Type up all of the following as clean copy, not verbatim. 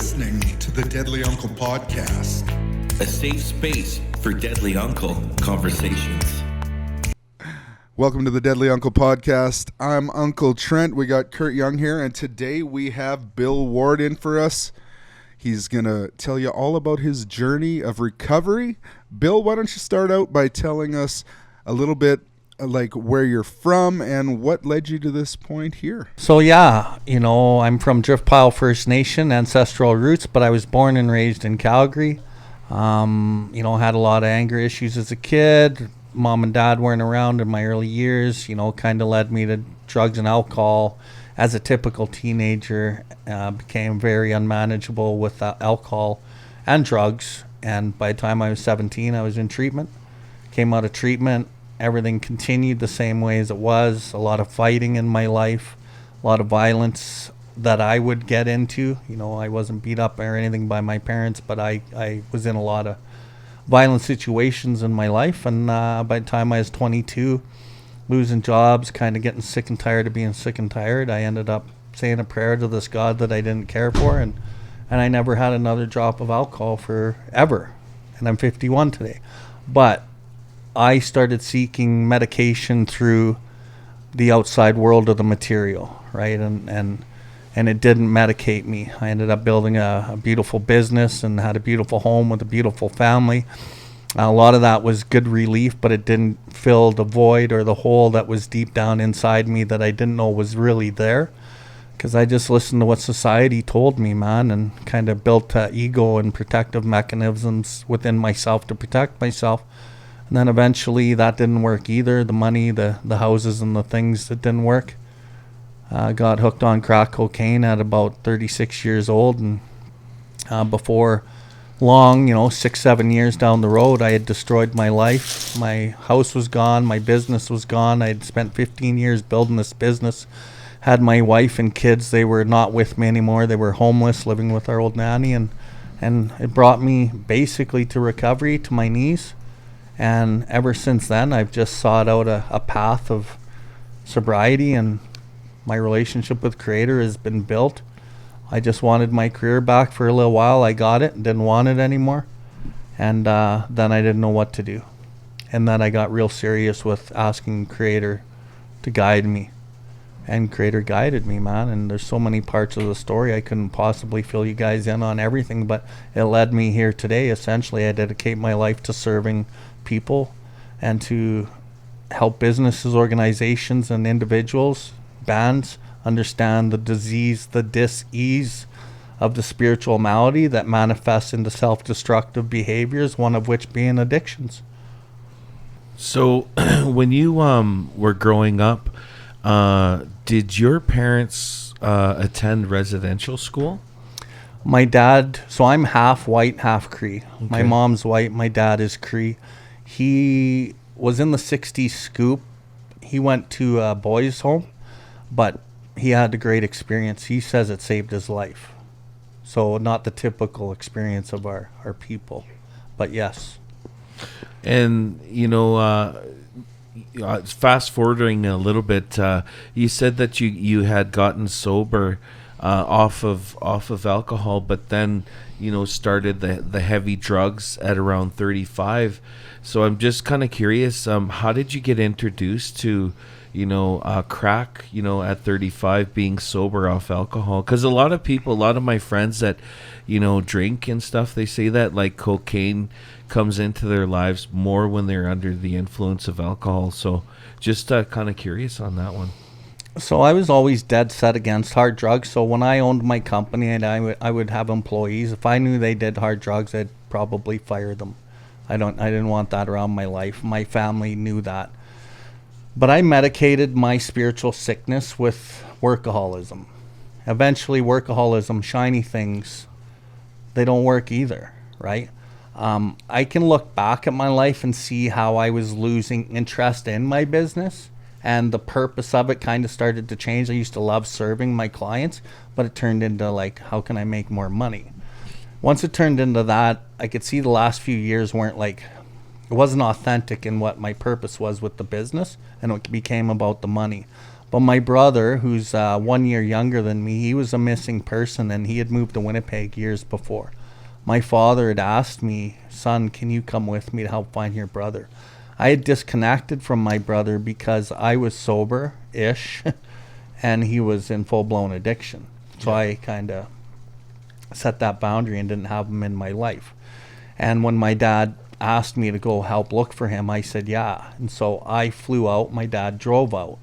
listening to the Deadly Uncle Podcast, a safe space for Deadly Uncle conversations. Welcome to the Deadly Uncle Podcast. I'm Uncle Trent. We got Curt Young here, and today we have Bill Ward in for us. He's going to tell you all about his journey of recovery. Bill, why don't you start out by telling us a little bit like where you're from and what led you to this point here? So I'm from Driftpile First Nation, ancestral roots, but I was born and raised in Calgary. Had a lot of anger issues as a kid. Mom and dad weren't around in my early years, kind of led me to drugs and alcohol. As a typical teenager, became very unmanageable with alcohol and drugs. And by the time I was 17, I was in treatment. Came out of treatment. Everything continued the same way as it was. A lot of fighting in my life, a lot of violence that I would get into. I wasn't beat up or anything by my parents, but I was in a lot of violent situations in my life. And by the time I was 22, losing jobs, kind of getting sick and tired of being sick and tired, I ended up saying a prayer to this God that I didn't care for. And I never had another drop of alcohol forever. And I'm 51 today. But I started seeking medication through the outside world of the material, right? And it didn't medicate me. I ended up building a beautiful business and had a beautiful home with a beautiful family. A lot of that was good relief, but it didn't fill the void or the hole that was deep down inside me that I didn't know was really there. Because I just listened to what society told me, man, and kind of built ego and protective mechanisms within myself to protect myself. And then eventually that didn't work either. The money, the houses and the things that didn't work. Got hooked on crack cocaine at about 36 years old. And before long, 6-7 years down the road, I had destroyed my life. My house was gone. My business was gone. I had spent 15 years building this business. Had my wife and kids. They were not with me anymore. They were homeless, living with our old nanny. And it brought me basically to recovery, to my knees. And ever since then, I've just sought out a path of sobriety, and my relationship with Creator has been built. I just wanted my career back for a little while. I got it and didn't want it anymore. And then I didn't know what to do. And then I got real serious with asking Creator to guide me. And Creator guided me, man. And there's so many parts of the story. I couldn't possibly fill you guys in on everything, but it led me here today. Essentially, I dedicate my life to serving people and to help businesses, organizations, and individuals, bands, understand the disease, the dis-ease of the spiritual malady that manifests into self-destructive behaviors, one of which being addictions. So when you were growing up, did your parents attend residential school? My dad, so I'm half white, half Cree. Okay. My mom's white, my dad is Cree. He was in the 60s scoop. He went to a boys' home, but he had a great experience. He says it saved his life. So not the typical experience of our people, but yes. And, fast forwarding a little bit, you said that you had gotten sober off of alcohol, but then started the heavy drugs at around 35. So I'm just kind of curious, how did you get introduced to crack at 35, being sober off alcohol? Because a lot of my friends that drink and stuff, they say that like cocaine comes into their lives more when they're under the influence of alcohol. So just kind of curious on that one. So I was always dead set against hard drugs. So when I owned my company and I would have employees, if I knew they did hard drugs, I'd probably fire them. I didn't want that around my life. My family knew that. But I medicated my spiritual sickness with workaholism. Eventually workaholism, shiny things, they don't work either, right? I can look back at my life and see how I was losing interest in my business, and the purpose of it kind of started to change. I used to love serving my clients, but it turned into like, how can I make more money? Once it turned into that, I could see the last few years weren't like, it wasn't authentic in what my purpose was with the business, and it became about the money. But my brother, who's 1 year younger than me, he was a missing person, and he had moved to Winnipeg years before. My father had asked me, son, can you come with me to help find your brother? I had disconnected from my brother because I was sober-ish, and he was in full-blown addiction. So I kind of set that boundary and didn't have him in my life. And when my dad asked me to go help look for him, I said yeah. And so I flew out. My dad drove out.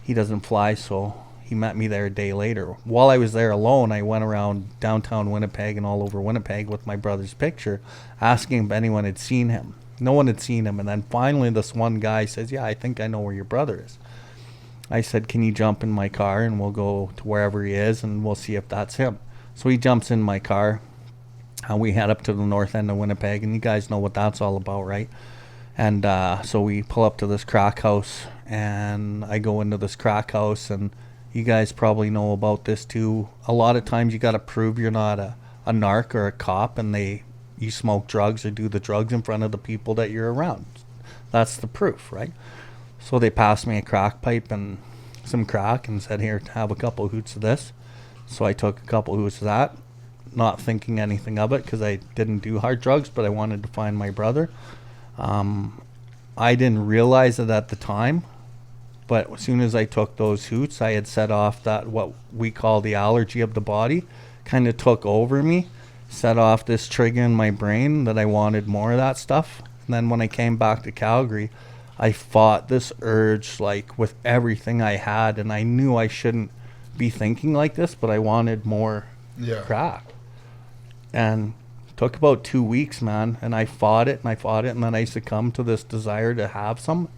He doesn't fly, so he met me there a day later. While I was there alone, I went around downtown Winnipeg and all over Winnipeg with my brother's picture, asking if anyone had seen him. No one had seen him. And then finally this one guy says, yeah, I think I know where your brother is. I said, can you jump in my car and we'll go to wherever he is and we'll see if that's him. So he jumps in my car. We head up to the north end of Winnipeg, and you guys know what that's all about, right? And so we pull up to this crack house, and I go into this crack house, and you guys probably know about this too. A lot of times you got to prove you're not a narc or a cop, and you smoke drugs or do the drugs in front of the people that you're around. That's the proof, right? So they passed me a crack pipe and some crack and said, here, have a couple hoots of this. So I took a couple hoots of that, not thinking anything of it because I didn't do hard drugs, but I wanted to find my brother. I didn't realize it at the time, but as soon as I took those hoots, I had set off that what we call the allergy of the body, kind of took over me, set off this trigger in my brain that I wanted more of that stuff. And then when I came back to Calgary, I fought this urge like with everything I had, and I knew I shouldn't be thinking like this, but I wanted more crack. And it took about 2 weeks, man, and I fought it, and then I succumbed to this desire to have some,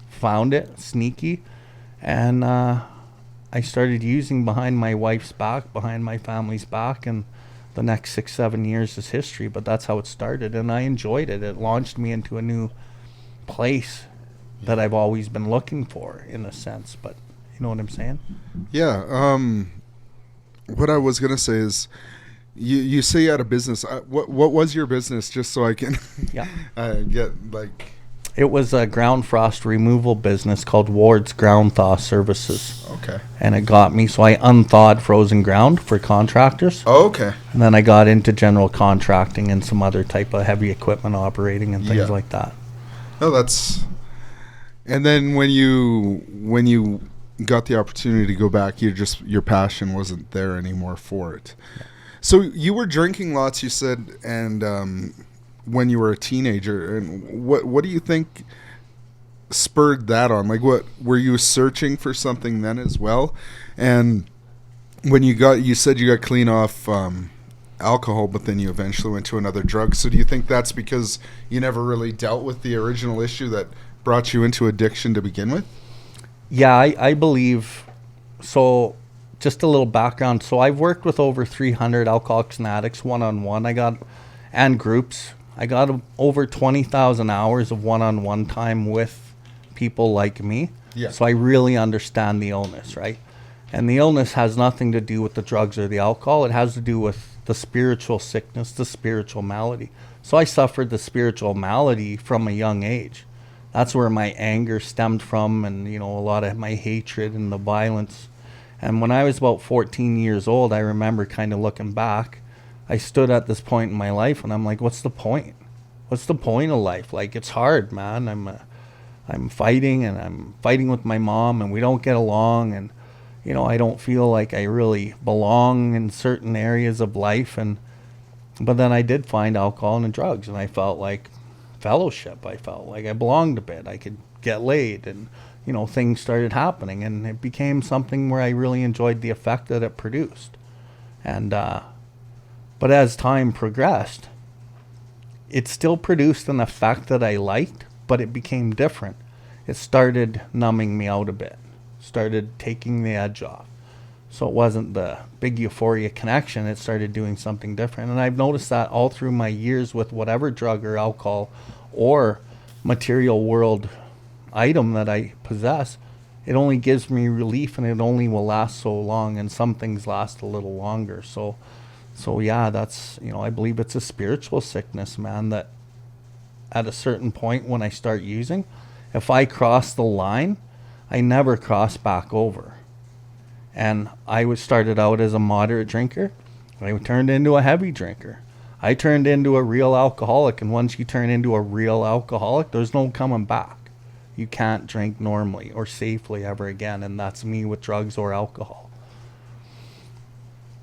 found it, sneaky, and I started using behind my wife's back, behind my family's back, and the next 6-7 years is history, but that's how it started, and I enjoyed it. It launched me into a new place that I've always been looking for, in a sense, but you know what I'm saying? Yeah. What I was gonna say is, you say you had a business. What was your business? Just so I can get like. It was a ground frost removal business called Ward's Ground Thaw Services. Okay. And it got me, so I unthawed frozen ground for contractors. Oh, okay. And then I got into general contracting and some other type of heavy equipment operating and things like that. Oh, that's. And then when you got the opportunity to go back, your passion wasn't there anymore for it. Yeah. So you were drinking lots, you said, and when you were a teenager, and what do you think spurred that on? Like, what were you searching for something then as well? And when you said you got clean off alcohol, but then you eventually went to another drug. So do you think that's because you never really dealt with the original issue that brought you into addiction to begin with? Yeah, I believe so. Just a little background. So I've worked with over 300 alcoholics and addicts one-on-one. And groups. I got over 20,000 hours of one-on-one time with people like me. Yeah. So I really understand the illness, right? And the illness has nothing to do with the drugs or the alcohol. It has to do with the spiritual sickness, the spiritual malady. So I suffered the spiritual malady from a young age. That's where my anger stemmed from, and a lot of my hatred and the violence. And when I was about 14 years old, I remember kind of looking back. I stood at this point in my life, and I'm like, what's the point? What's the point of life? Like, it's hard, man. I'm fighting, and I'm fighting with my mom, and we don't get along, and I don't feel like I really belong in certain areas of life. But then I did find alcohol and drugs, and I felt like fellowship. I felt like I belonged a bit. I could get laid, and things started happening, and it became something where I really enjoyed the effect that it produced. And but as time progressed, it still produced an effect that I liked, but it became different. It started numbing me out a bit, started taking the edge off. So it wasn't the big euphoria connection. It started doing something different. And I've noticed that all through my years with whatever drug or alcohol or material world item that I possess, it only gives me relief, and it only will last so long, and some things last a little longer. So yeah, that's, I believe it's a spiritual sickness, man, that at a certain point when I start using, if I cross the line, I never crossed back over. And I was started out as a moderate drinker. I turned into a heavy drinker. I turned into a real alcoholic, and once you turn into a real alcoholic, there's no coming back. You can't drink normally or safely ever again, and that's me with drugs or alcohol.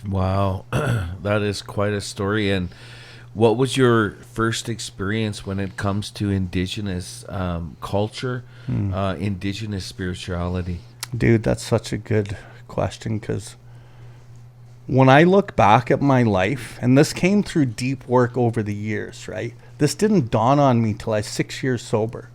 Wow, that is quite a story. And what was your first experience when it comes to Indigenous culture, Indigenous spirituality? Dude, that's such a good question, because when I look back at my life, and this came through deep work over the years, right? This didn't dawn on me till I was 6 years sober.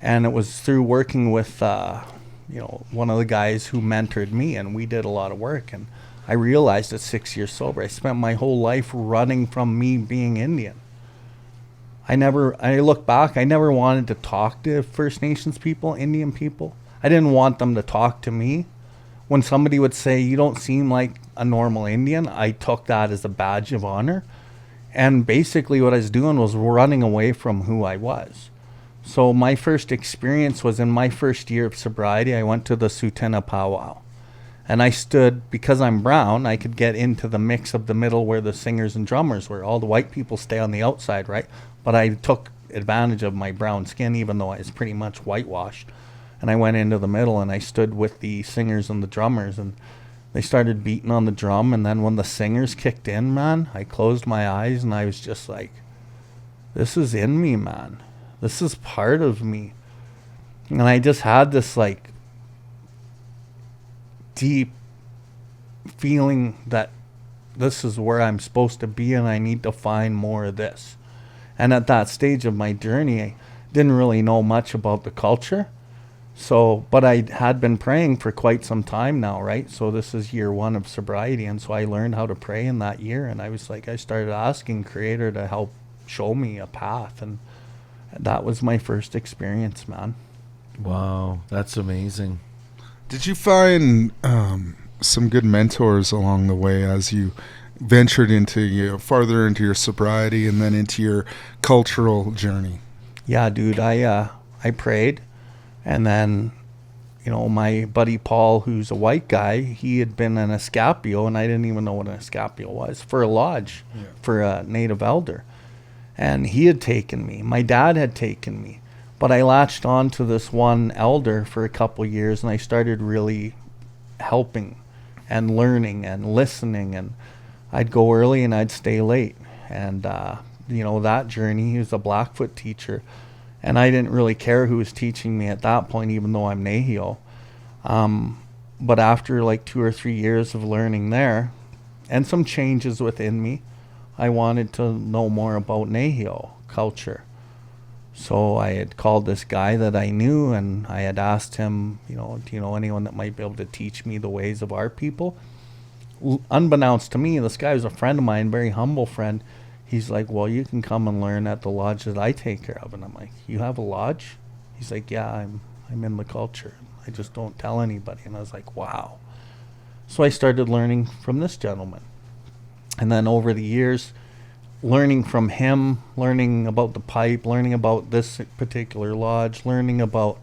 And it was through working with, one of the guys who mentored me, and we did a lot of work. And I realized at 6 years sober, I spent my whole life running from me being Indian. I look back, I never wanted to talk to First Nations people, Indian people. I didn't want them to talk to me. When somebody would say, "You don't seem like a normal Indian," I took that as a badge of honor. And basically what I was doing was running away from who I was. So my first experience was in my first year of sobriety. I went to the Sutina powwow. And I stood, because I'm brown, I could get into the mix of the middle where the singers and drummers were. All the white people stay on the outside, right? But I took advantage of my brown skin, even though I was pretty much whitewashed. And I went into the middle, and I stood with the singers and the drummers, and they started beating on the drum. And then when the singers kicked in, man, I closed my eyes, and I was just like, this is in me, man. This is part of me. And I just had this like deep feeling that this is where I'm supposed to be, and I need to find more of this. And at that stage of my journey, I didn't really know much about the culture. So, but I had been praying for quite some time now, right? So this is year 1 of sobriety. And so I learned how to pray in that year. And I was like, I started asking Creator to help show me a path. And that was my first experience, man. Wow, that's amazing. Did you find some good mentors along the way as you ventured into farther into your sobriety and then into your cultural journey? Yeah, dude, I prayed, and then my buddy Paul, who's a white guy, he had been an escapio, and I didn't even know what an escapio was, for a lodge, for a native elder. And he had taken me. My dad had taken me. But I latched on to this one elder for a couple years, and I started really helping and learning and listening. And I'd go early and I'd stay late. And, that journey, he was a Blackfoot teacher. And I didn't really care who was teaching me at that point, even though I'm Nahio. But after like 2 or 3 years of learning there, and some changes within me, I wanted to know more about Nahio culture. So I had called this guy that I knew, and I had asked him, do you know anyone that might be able to teach me the ways of our people? Unbeknownst to me, this guy was a friend of mine, very humble friend. He's like, well, you can come and learn at the lodge that I take care of. And I'm like, you have a lodge? He's like, yeah, I'm in the culture. I just don't tell anybody. And I was like, wow. So I started learning from this gentleman. And then over the years, learning from him, learning about the pipe, learning about this particular lodge, learning about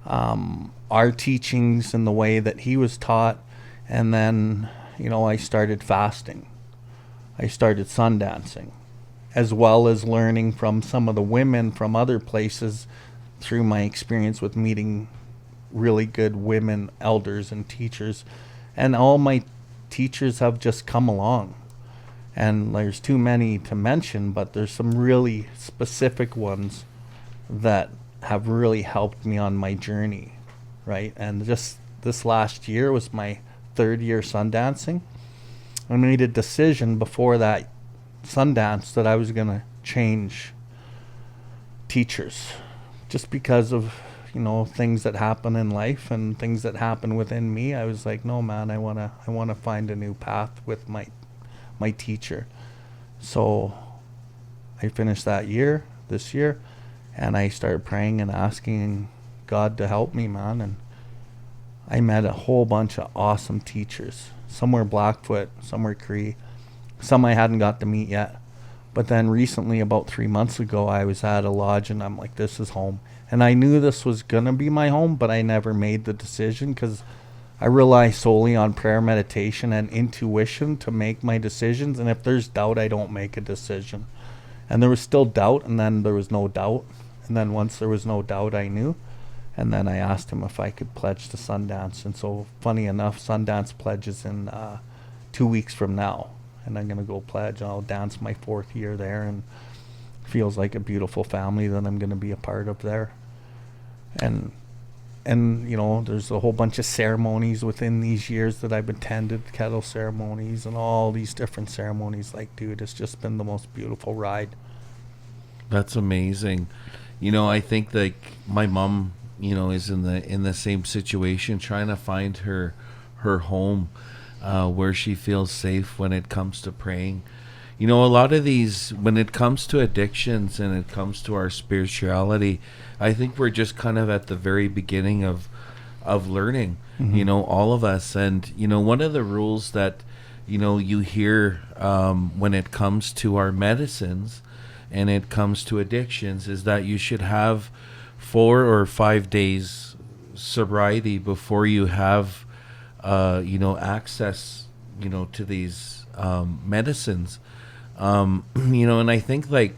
our teachings and the way that he was taught. And then, I started fasting. I started sundancing, as well as learning from some of the women from other places through my experience with meeting really good women elders and teachers. And all my teachers have just come along. And there's too many to mention, but there's some really specific ones that have really helped me on my journey, right? And just this last year was my 3rd year sundancing. I made a decision before that Sundance that I was going to change teachers just because of, things that happen in life and things that happen within me. I was like, no, man, I want to find a new path with my teacher. So I finished that year, this year, and I started praying and asking God to help me, man. And I met a whole bunch of awesome teachers. Some were Blackfoot, some were Cree, some I hadn't got to meet yet. But then recently, about 3 months ago, I was at a lodge and I'm like, this is home. And I knew this was going to be my home, but I never made the decision because I rely solely on prayer, meditation, and intuition to make my decisions. And if there's doubt, I don't make a decision. And there was still doubt, and then there was no doubt. And then once there was no doubt, I knew. And then I asked him if I could pledge to Sundance. And so, funny enough, Sundance pledges in 2 weeks from now. And I'm going to go pledge. I'll dance my 4th year there, and feels like a beautiful family that I'm going to be a part of there. And you know, there's a whole bunch of ceremonies within these years that I've attended, kettle ceremonies and all these different ceremonies. Like, dude, it's just been the most beautiful ride. That's amazing. You know, I think like my mom, you know, is in the same situation, trying to find her home where she feels safe when it comes to praying. You know, a lot of these, when it comes to addictions and it comes to our spirituality, I think we're just kind of at the very beginning of learning, you know, all of us. And, you know, one of the rules that, you know, you hear when it comes to our medicines and it comes to addictions is that you should have 4 or 5 days sobriety before you have, you know, access, you know, to these medicines. You know, and I think like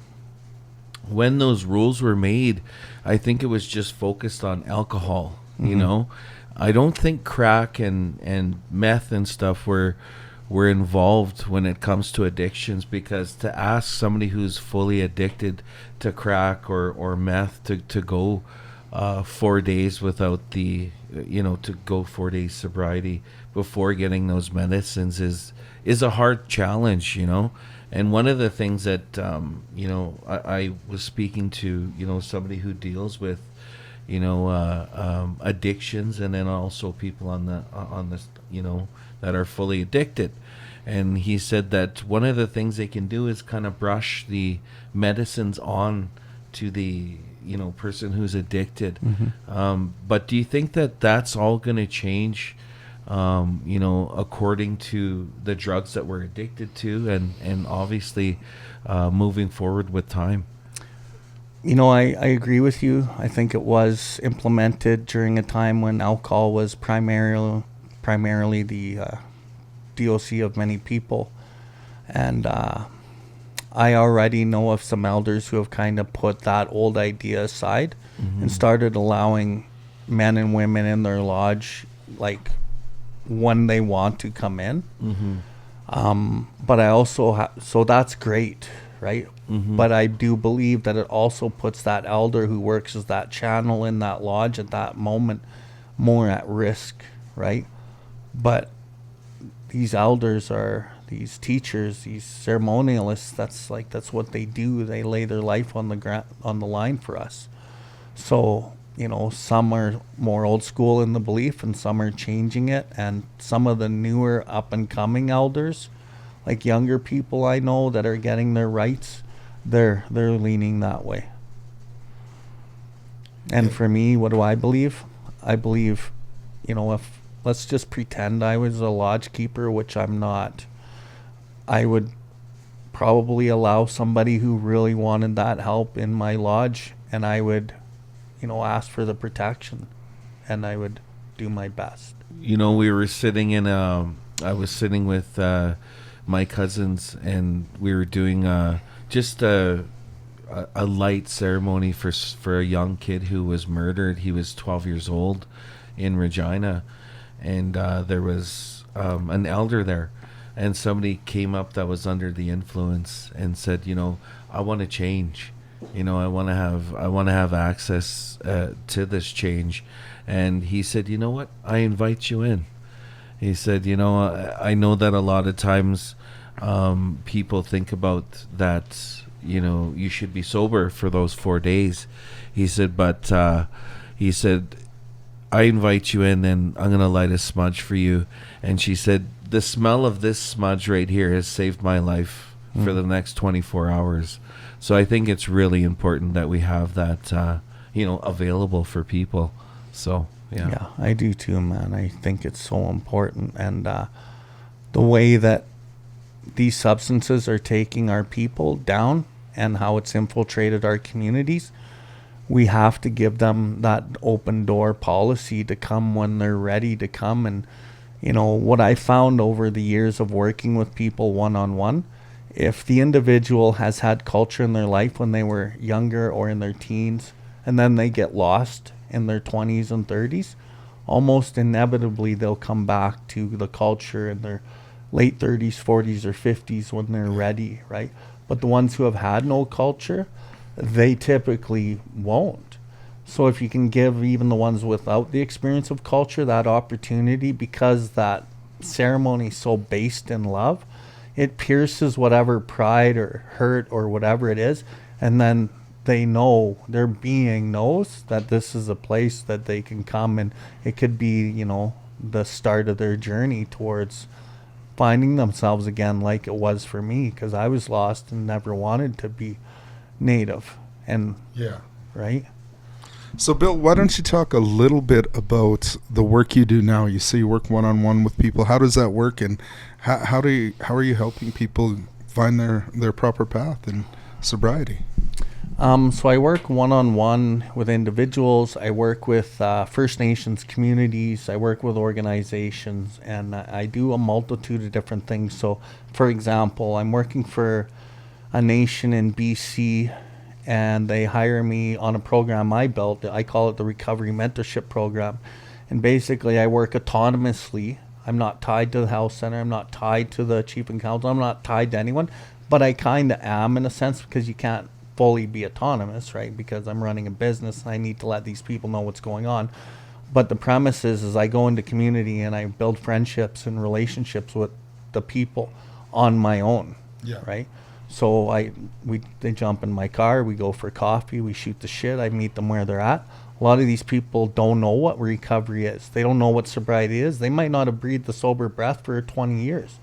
when those rules were made, I think it was just focused on alcohol, you know. I don't think crack and meth and stuff were involved when it comes to addictions, because to ask somebody who's fully addicted to crack or meth to go 4 days without the, you know, to go 4 days sobriety before getting those medicines is a hard challenge, you know. And one of the things that, you know, I was speaking to, you know, somebody who deals with, you know, addictions, and then also people on the, you know, that are fully addicted. And he said that one of the things they can do is kind of brush the medicines on to the, you know, person who's addicted. But do you think that that's all going to change, you know, according to the drugs that we're addicted to, and obviously moving forward with time? You know, I agree with you. I think it was implemented during a time when alcohol was primarily the DOC of many people. And I already know of some elders who have kind of put that old idea aside and started allowing men and women in their lodge, like, when they want to come in. But I also so that's great, right? But I do believe that it also puts that elder who works as that channel in that lodge at that moment more at risk, right? But these elders are these teachers, these ceremonialists. That's what they do. They lay their life on the line for us. So, you know, some are more old school in the belief, and some are changing it. And some of the newer up and coming elders, like younger people I know that are getting their rights, they're leaning that way. And for me, what do I believe? I believe, you know, if let's just pretend I was a lodge keeper, which I'm not, I would probably allow somebody who really wanted that help in my lodge, and I would, you know, ask for the protection, and I would do my best. You know, we were sitting in I was sitting with my cousins, and we were doing just a light ceremony for a young kid who was murdered. He was 12 years old in Regina, and there was an elder there, and somebody came up that was under the influence and said, you know, I want to change. You know, I want to have access to this change. And he said, you know what? I invite you in. He said, you know, I know that a lot of times people think about that, you know, you should be sober for those 4 days. He said, but he said, I invite you in, and I'm going to light a smudge for you. And she said, the smell of this smudge right here has saved my life for the next 24 hours. So I think it's really important that we have that, you know, available for people. So, yeah. Yeah, I do too, man. I think it's so important. And the way that these substances are taking our people down and how it's infiltrated our communities, we have to give them that open door policy to come when they're ready to come. And, you know, what I found over the years of working with people one-on-one, if the individual has had culture in their life when they were younger or in their teens, and then they get lost in their 20s and 30s, almost inevitably they'll come back to the culture in their late 30s, 40s, or 50s when they're ready, right? But the ones who have had no culture, they typically won't. So if you can give even the ones without the experience of culture that opportunity, because that ceremony is so based in love, it pierces whatever pride or hurt or whatever it is, and then they know, their being knows that this is a place that they can come, and it could be, you know, the start of their journey towards finding themselves again, like it was for me, because I was lost and never wanted to be Native. And Yeah. right. So, Bill, why don't you talk a little bit about the work you do now? You say you work one-on-one with people. How does that work, and how are you helping people find their proper path in sobriety? So I work one-on-one with individuals. I work with First Nations communities. I work with organizations, and I do a multitude of different things. So, for example, I'm working for a nation in BC, and they hire me on a program I built. I call it the Recovery Mentorship Program. And basically, I work autonomously. I'm not tied to the health center. I'm not tied to the chief and council. I'm not tied to anyone, but I kind of am in a sense, because you can't fully be autonomous, right? Because I'm running a business and I need to let these people know what's going on. But the premise is I go into community and I build friendships and relationships with the people on my own. Yeah. Right. So they jump in my car, we go for coffee, we shoot the shit, I meet them where they're at. A lot of these people don't know what recovery is. They don't know what sobriety is. They might not have breathed the sober breath for 20 years.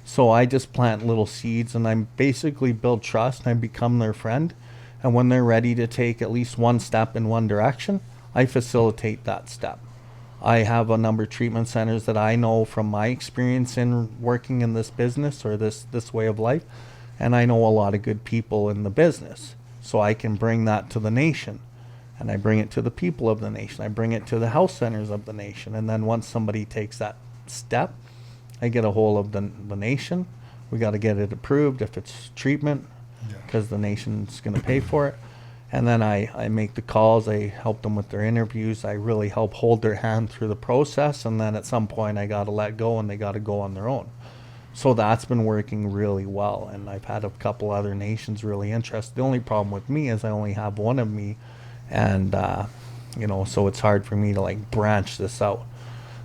So I just plant little seeds, and I basically build trust, and I become their friend. And when they're ready to take at least one step in one direction, I facilitate that step. I have a number of treatment centers that I know from my experience in working in this business or this way of life. And I know a lot of good people in the business. So I can bring that to the nation. And I bring it to the people of the nation. I bring it to the health centers of the nation. And then once somebody takes that step, I get a hold of the nation. We got to get it approved if it's treatment, because the nation's going to pay for it. And then I make the calls. I help them with their interviews. I really help hold their hand through the process. And then at some point, I got to let go, and they got to go on their own. So that's been working really well. And I've had a couple other nations really interested. The only problem with me is I only have one of me. And, so it's hard for me to like branch this out.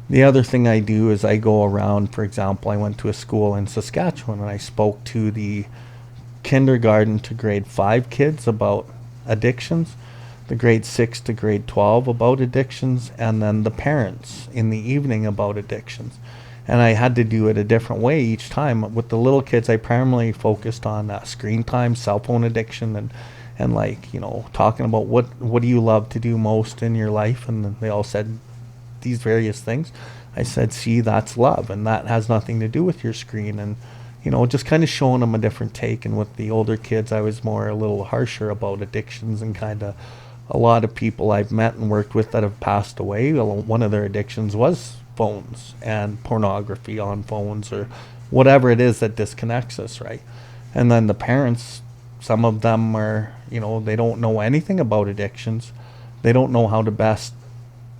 The other thing I do is I go around. For example, I went to a school in Saskatchewan and I spoke to the kindergarten to grade 5 kids about addictions, the grade 6 to grade 12 about addictions, and then the parents in the evening about addictions. And I had to do it a different way each time. With the little kids, I primarily focused on screen time, cell phone addiction, and talking about what do you love to do most in your life. And they all said these various things. I said, see, that's love, and that has nothing to do with your screen. And just kind of showing them a different take. And with the older kids, I was a little harsher about addictions, and kind of a lot of people I've met and worked with that have passed away, one of their addictions was phones and pornography on phones, or whatever it is that disconnects us, right? And then the parents, some of them are, they don't know anything about addictions. They don't know how to best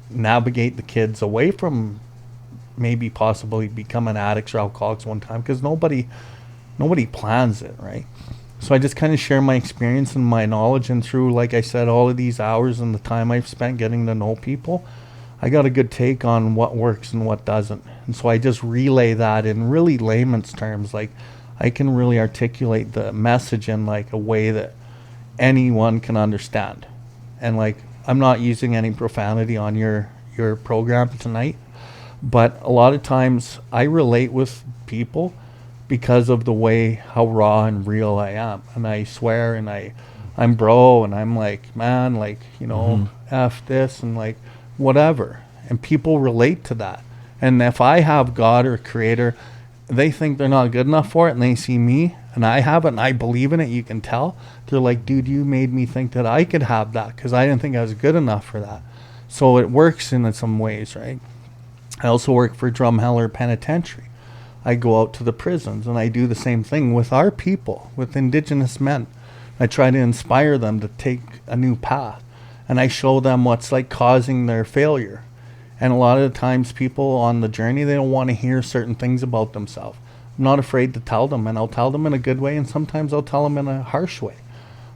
navigate the kids away from maybe possibly becoming addicts or alcoholics one time, because nobody plans it, right? So I just kind of share my experience and my knowledge, and through, like I said, all of these hours and the time I've spent getting to know people, I got a good take on what works and what doesn't. And so I just relay that in really layman's terms. Like, I can really articulate the message in like a way that anyone can understand. And like, I'm not using any profanity on your program tonight, but a lot of times I relate with people because of the way how raw and real I am. And I swear, and I'm bro, and I'm like, man, like, F this, and like whatever. And people relate to that. And if I have God or creator they think they're not good enough for it, and they see me and I have it and I believe in it, you can tell. They're like, dude, you made me think that I could have that because I didn't think I was good enough for that. So it works in some ways, right? I also work for Drumheller Penitentiary. I go out to the prisons and I do the same thing with our people, with Indigenous men. I try to inspire them to take a new path, and I show them what's like causing their failure. And a lot of the times people on the journey, they don't want to hear certain things about themselves. I'm not afraid to tell them, and I'll tell them in a good way, and sometimes I'll tell them in a harsh way.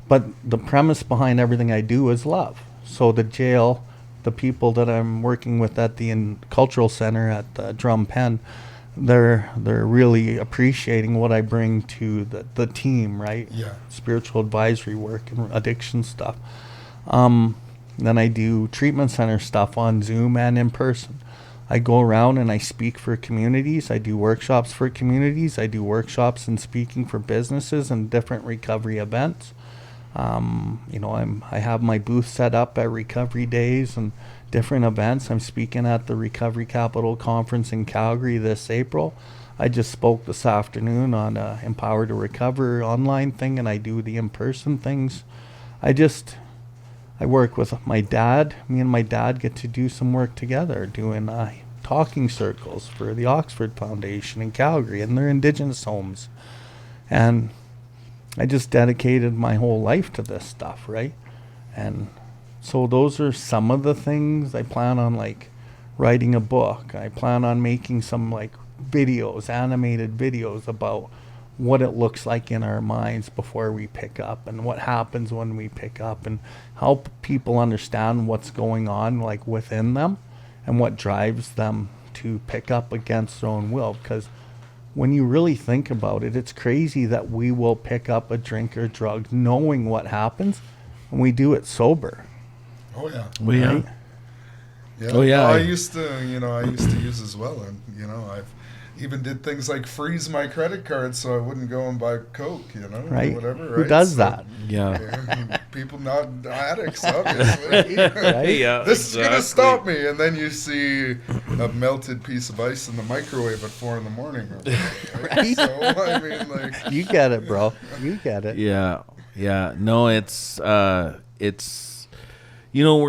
But the premise behind everything I do is love. So the jail, the people that I'm working with at the cultural center at the Drum Pen, they're really appreciating what I bring to the team, right? Yeah. Spiritual advisory work and addiction stuff. Then I do treatment center stuff on Zoom and in person. I go around and I speak for communities. I do workshops for communities. I do workshops and speaking for businesses and different recovery events. I have my booth set up at recovery days and different events. I'm speaking at the Recovery Capital Conference in Calgary this April. I just spoke this afternoon on Empower to Recover online thing, and I do the in-person things. I work with my dad. Me and my dad get to do some work together, doing talking circles for the Oxford Foundation in Calgary and their Indigenous homes. And I just dedicated my whole life to this stuff, right? And so those are some of the things. I plan on like writing a book. I plan on making some like videos, animated videos about what it looks like in our minds before we pick up and what happens when we pick up, and help people understand what's going on like within them and what drives them to pick up against their own will. Because when you really think about it, it's crazy that we will pick up a drink or drug knowing what happens, and we do it sober. Oh yeah. Well, yeah. Right? Yeah. Oh, yeah. I used to use as well, and I've even did things like freeze my credit card so I wouldn't go and buy Coke, Right. or whatever. Who right? does So, that? Yeah. people not addicts, obviously. Right? Yeah. This is gonna stop me, and then you see a melted piece of ice in the microwave at 4 a.m. Right? So I mean, like, You get it, bro. You get it. Yeah. Yeah. No, it's we're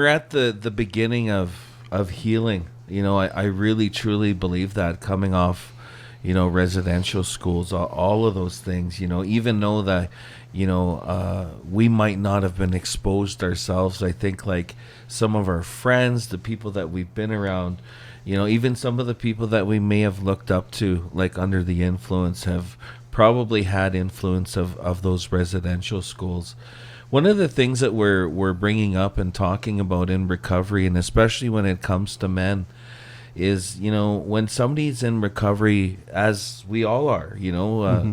at the beginning of healing. I really truly believe that, coming off residential schools, all of those things, even though that we might not have been exposed ourselves. I think like some of our friends, the people that we've been around, even some of the people that we may have looked up to, like under the influence, have probably had influence of those residential schools. One of the things that we're bringing up and talking about in recovery, and especially when it comes to men, is when somebody's in recovery, as we all are,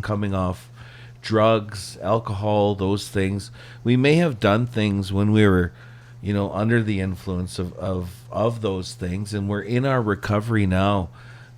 coming off drugs, alcohol, those things, we may have done things when we were under the influence of those things, and we're in our recovery now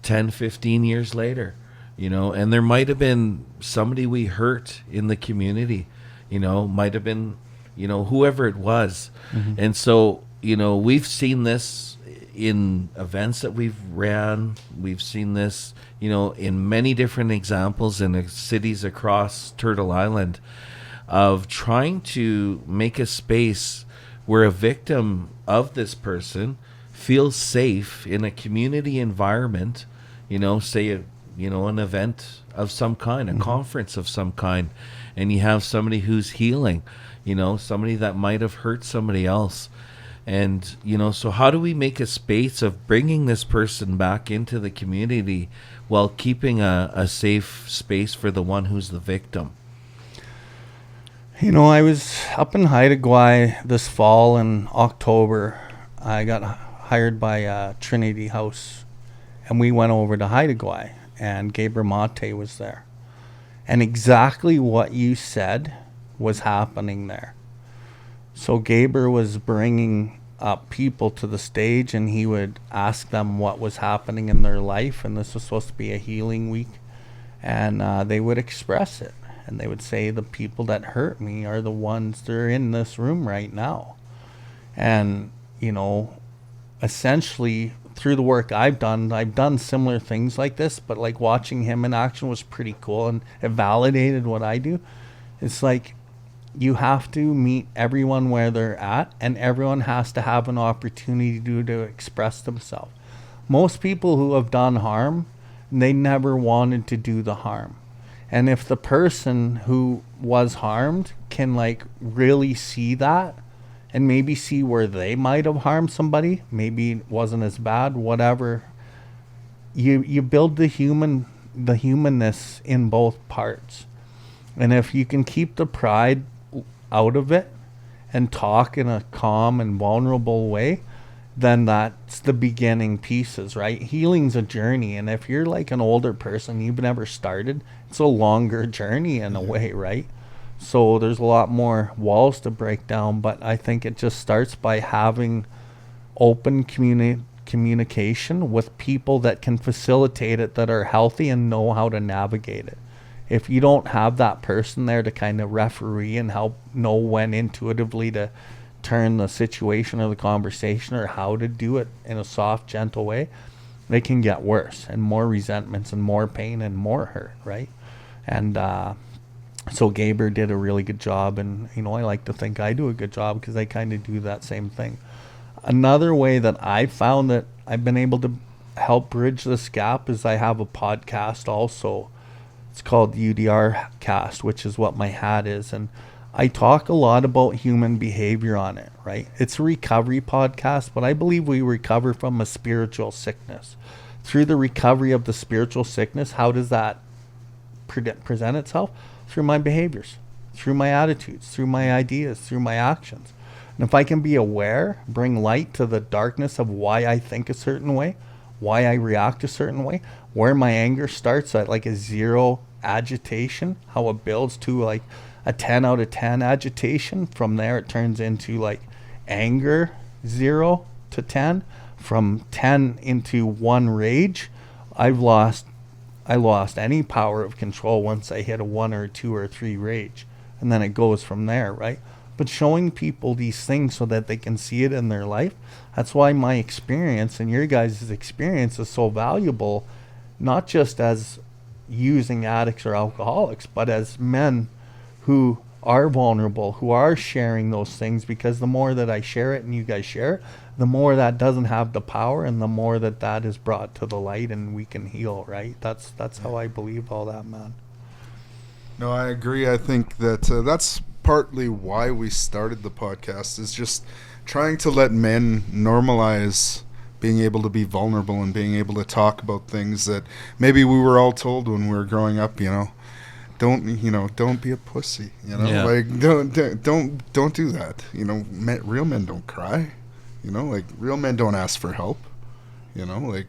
10, 15 years later, and there might have been somebody we hurt in the community, might have been whoever it was. And so we've seen this in events that we've ran. We've seen this in many different examples in the cities across Turtle Island, of trying to make a space where a victim of this person feels safe in a community environment, say an event of some kind, a conference of some kind, and you have somebody who's healing, somebody that might have hurt somebody else. And, so how do we make a space of bringing this person back into the community while keeping a safe space for the one who's the victim? I was up in Haida this fall in October. I got hired by Trinity House, and we went over to Haida, and Gabriel Mate was there. And exactly what you said was happening there. So Gaber was bringing up people to the stage, and he would ask them what was happening in their life, and this was supposed to be a healing week, and they would express it, and they would say, the people that hurt me are the ones that are in this room right now. And essentially through the work I've done similar things like this, but like watching him in action was pretty cool, and it validated what I do. It's like you have to meet everyone where they're at, and everyone has to have an opportunity to express themselves. Most people who have done harm, they never wanted to do the harm. And if the person who was harmed can like really see that, and maybe see where they might have harmed somebody, maybe it wasn't as bad, whatever, you build the humanness in both parts. And if you can keep the pride out of it and talk in a calm and vulnerable way, then that's the beginning pieces, right? Healing's a journey, and if you're like an older person, you've never started, it's a longer journey in a way, right? So there's a lot more walls to break down, but I think it just starts by having open communication with people that can facilitate it, that are healthy and know how to navigate it. If you don't have that person there to kind of referee and help know when intuitively to turn the situation or the conversation, or how to do it in a soft, gentle way, it can get worse, and more resentments and more pain and more hurt, right? And so Gaber did a really good job, and I like to think I do a good job because I kind of do that same thing. Another way that I found that I've been able to help bridge this gap is I have a podcast also. It's called the UDR Cast, which is what my hat is, and I talk a lot about human behavior on it, right? It's a recovery podcast, but I believe we recover from a spiritual sickness. Through the recovery of the spiritual sickness, how does that present itself? Through my behaviors, through my attitudes, through my ideas, through my actions. And if I can be aware, bring light to the darkness of why I think a certain way, why I react a certain way, where my anger starts at like a 0 agitation, how it builds to like a 10 out of 10 agitation. From there it turns into like anger 0 to 10. From 10 into 1 rage. I lost any power of control once I hit a 1 or 2 or 3 rage, and then it goes from there, right? But showing people these things so that they can see it in their life, that's why my experience and your guys' experience is so valuable, not just as using addicts or alcoholics, but as men who are vulnerable, who are sharing those things, because the more that I share it and you guys share it, the more that doesn't have the power, and the more that is brought to the light, and we can heal, right? That's how I believe all that, man. No, I agree. I think that that's partly why we started the podcast, is just trying to let men normalize being able to be vulnerable and being able to talk about things that maybe we were all told when we were growing up, don't be a pussy, like don't do that. Real men don't cry, like real men don't ask for help, like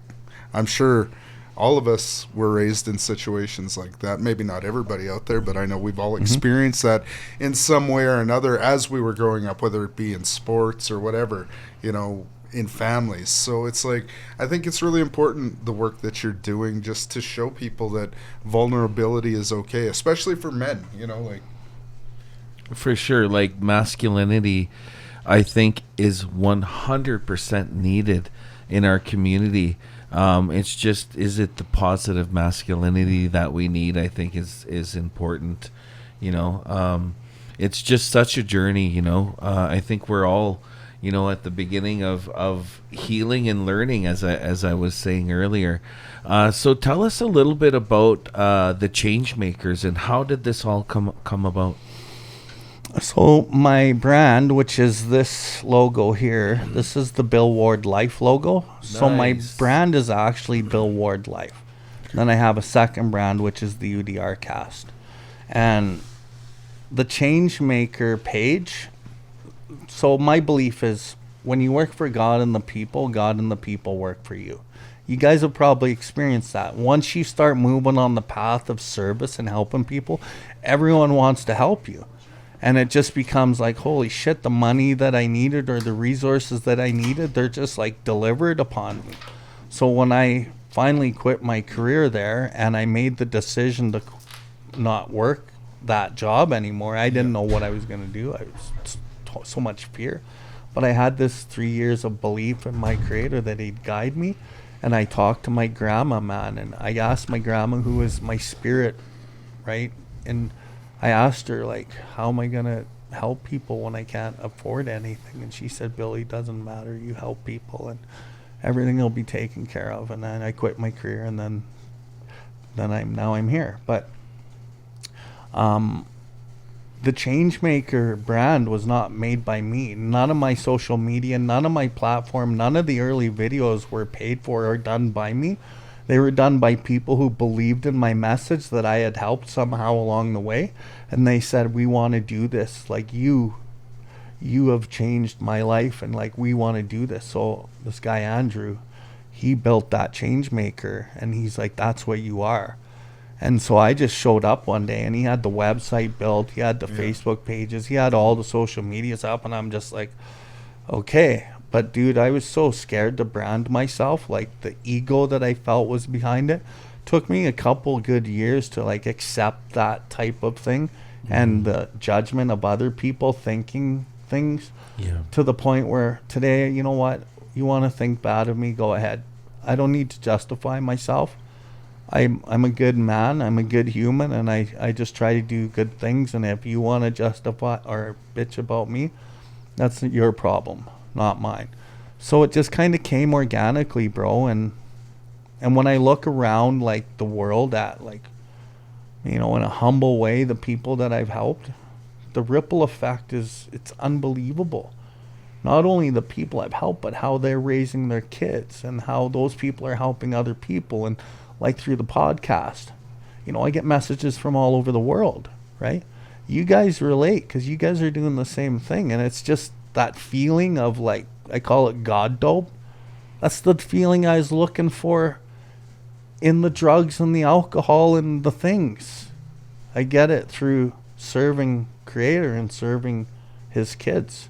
I'm sure all of us were raised in situations like that. Maybe not everybody out there, but I know we've all experienced that in some way or another as we were growing up, whether it be in sports or whatever, in families. So it's like, I think it's really important, the work that you're doing, just to show people that vulnerability is okay, especially for men, like. For sure, like masculinity, I think is 100% needed in our community. It's just, is it the positive masculinity that we need? I think is important. It's just such a journey. I think we're all, at the beginning of healing and learning, as I was saying earlier. So tell us a little bit about the change makers, and how did this all come about? So my brand, which is this logo here, this is the Bill Ward Life logo. Nice. So my brand is actually Bill Ward Life. Then I have a second brand, which is the UDR Cast. And the Changemaker page, so my belief is when you work for God and the people work for you. You guys have probably experienced that. Once you start moving on the path of service and helping people, everyone wants to help you. And it just becomes like, holy shit, the money that I needed or the resources that I needed, they're just like delivered upon me. So when I finally quit my career there and I made the decision to not work that job anymore, I didn't know what I was going to do. I was so much fear. But I had this 3 years of belief in my creator that he'd guide me. And I talked to my grandma, man, and I asked my grandma, who was my spirit, right? And I asked her, like, how am I going to help people when I can't afford anything? And she said, Billy, doesn't matter. You help people and everything will be taken care of. And then I quit my career, and then I'm here. But the Changemaker brand was not made by me. None of my social media, none of my platform, none of the early videos were paid for or done by me. They were done by people who believed in my message that I had helped somehow along the way. And they said, we want to do this. Like, you have changed my life, and like, we want to do this. So this guy, Andrew, he built that Changemaker, and he's like, that's what you are. And so I just showed up one day, and he had the website built, he had the Facebook pages, he had all the social medias up, and I'm just like, okay. But dude, I was so scared to brand myself. Like, the ego that I felt was behind it took me a couple good years to like accept that type of thing, and the judgment of other people thinking things, to the point where today, you know what, you want to think bad of me, go ahead. I don't need to justify myself. I'm a good man, I'm a good human, and I just try to do good things. And if you want to justify or bitch about me, that's your problem, not mine. So it just kind of came organically, bro. And when I look around like the world at, like, you know, in a humble way, the people that I've helped, the ripple effect it's unbelievable. Not only the people I've helped, but how they're raising their kids, and how those people are helping other people. And like through the podcast, you know, I get messages from all over the world, right? You guys relate because you guys are doing the same thing. And it's just that feeling of, like, I call it God dope. That's the feeling I was looking for in the drugs and the alcohol and the things. I get it through serving Creator and serving his kids.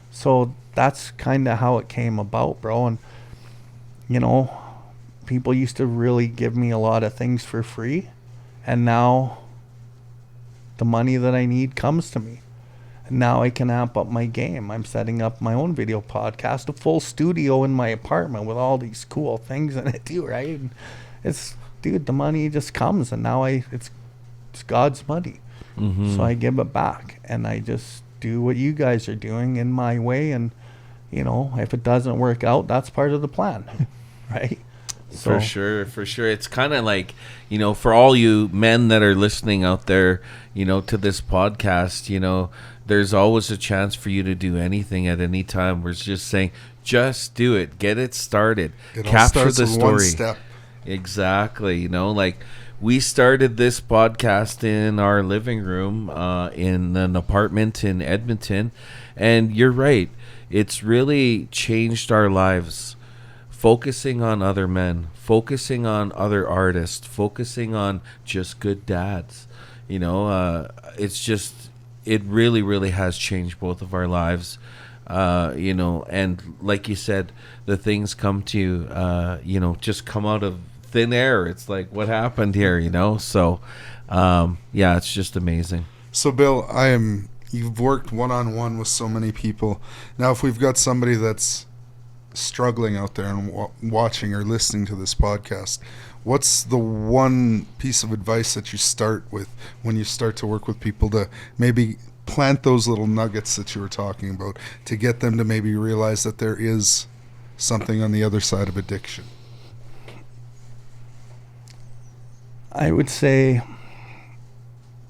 So that's kind of how it came about, bro. And, you know, people used to really give me a lot of things for free, and now the money that I need comes to me. And now I can amp up my game. I'm setting up my own video podcast, a full studio in my apartment with all these cool things in it too, right? And it's, dude, the money just comes, and now it's God's money. So I give it back, and I just do what you guys are doing in my way. And, you know, if it doesn't work out, that's part of the plan, right? So. For sure. It's kind of like, you know, for all you men that are listening out there, you know, to this podcast, you know, there's always a chance for you to do anything at any time. We're just saying, just do it. Get it started. Capture the story. One step. Exactly. You know, like, we started this podcast in our living room in an apartment in Edmonton. And you're right. It's really changed our lives. Focusing on other men, focusing on other artists, focusing on just good dads. You know, it's just, it really, really has changed both of our lives. You know, and like you said, the things come to you, you know, just come out of thin air. It's like, what happened here, you know? So, yeah, it's just amazing. So, Bill, you've worked one-on-one with so many people. Now, if we've got somebody that's struggling out there and watching or listening to this podcast, what's the one piece of advice that you start with when you start to work with people to maybe plant those little nuggets that you were talking about, to get them to maybe realize that there is something on the other side of addiction? I would say,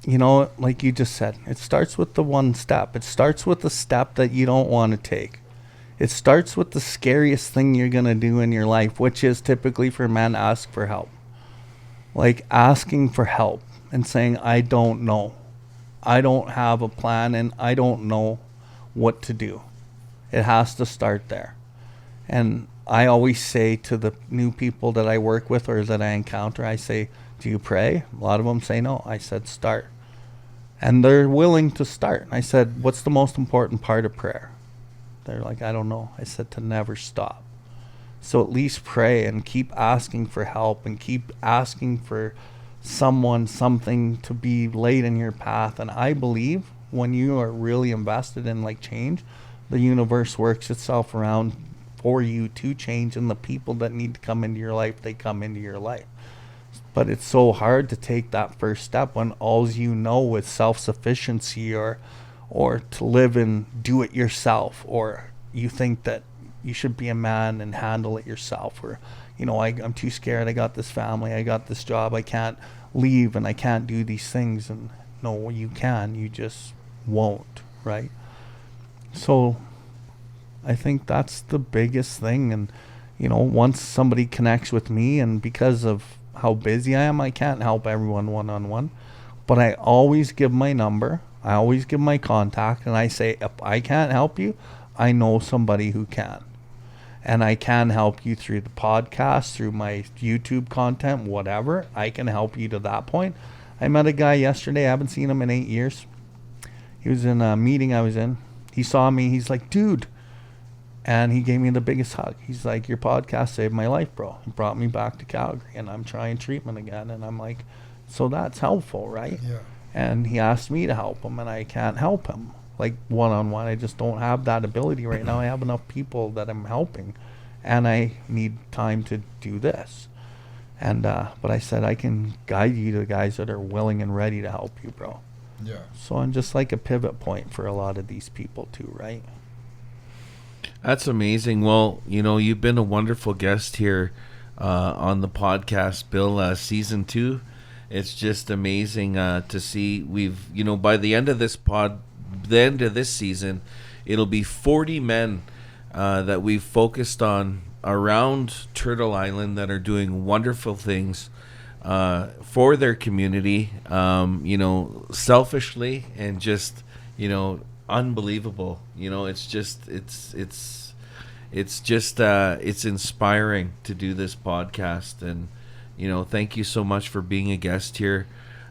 you know, like you just said, it starts with the one step. It starts with the step that you don't want to take. It starts with the scariest thing you're going to do in your life, which is typically for men, ask for help. Like asking for help and saying, I don't know. I don't have a plan, and I don't know what to do. It has to start there. And I always say to the new people that I work with or that I encounter, I say, do you pray? A lot of them say no. I said, start. And they're willing to start. I said, what's the most important part of prayer? They're like, I don't know. I said, to never stop. So at least pray and keep asking for help and keep asking for someone, something to be laid in your path. And I believe when you are really invested in like change, the universe works itself around for you to change, and the people that need to come into your life, they come into your life. But it's so hard to take that first step when all you know is self-sufficiency, or to live and do it yourself, or you think that you should be a man and handle it yourself, or I'm too scared, I got this family, I got this job, I can't leave and I can't do these things. And no, you can, you just won't, right? So I think that's the biggest thing. And once somebody connects with me, and because of how busy I am, I can't help everyone one-on-one, but I always give my number, I always give my contact, and I say, if I can't help you, I know somebody who can. And I can help you through the podcast, through my YouTube content, whatever. I can help you to that point. I met a guy yesterday. I haven't seen him in 8 years. He was in a meeting I was in. He saw me. He's like, dude. And he gave me the biggest hug. He's like, your podcast saved my life, bro. It brought me back to Calgary, and I'm trying treatment again. And I'm like, so that's helpful, right? Yeah. And he asked me to help him, and I can't help him. Like one-on-one, I just don't have that ability right now. I have enough people that I'm helping, and I need time to do this. And but I said I can guide you to the guys that are willing and ready to help you, bro. Yeah. So I'm just like a pivot point for a lot of these people too, right? That's amazing. Well, you've been a wonderful guest here on the podcast, Bill. Season 2, it's just amazing to see. We've by the end of this season, it'll be 40 men that we've focused on around Turtle Island that are doing wonderful things for their community, selfishly, and just unbelievable. It's inspiring to do this podcast. And thank you so much for being a guest here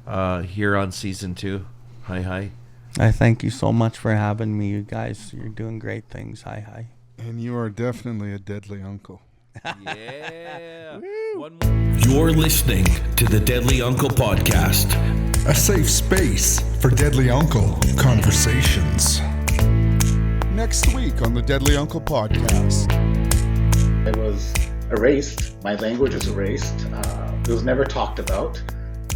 on season 2. Hi. I thank you so much for having me, you guys. You're doing great things. Hi. And you are definitely a deadly uncle. Yeah. You're listening to the Deadly Uncle Podcast, a safe space for Deadly Uncle conversations. Next week on the Deadly Uncle Podcast. I was erased. My language was erased. It was never talked about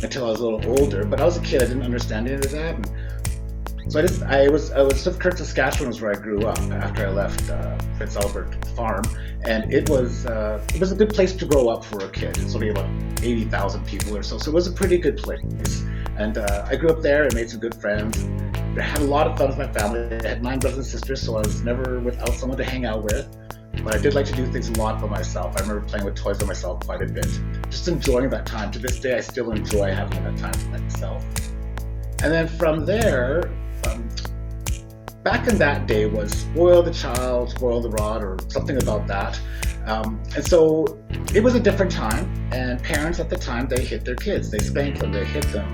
until I was a little older. But I was a kid. I didn't understand any of that. And so I was Curt, Saskatchewan was where I grew up after I left Prince Albert Farm, and it was a good place to grow up for a kid. It's only about 80,000 people or so, so it was a pretty good place. And I grew up there and made some good friends. I had a lot of fun with my family. I had 9 brothers and sisters, so I was never without someone to hang out with. But I did like to do things a lot by myself. I remember playing with toys by myself quite a bit. Just enjoying that time. To this day, I still enjoy having that time for myself. And then from there, back in that day was spoil the child, spoil the rod, or something about that. And so it was a different time, and parents at the time, they hit their kids. They spanked them, they hit them.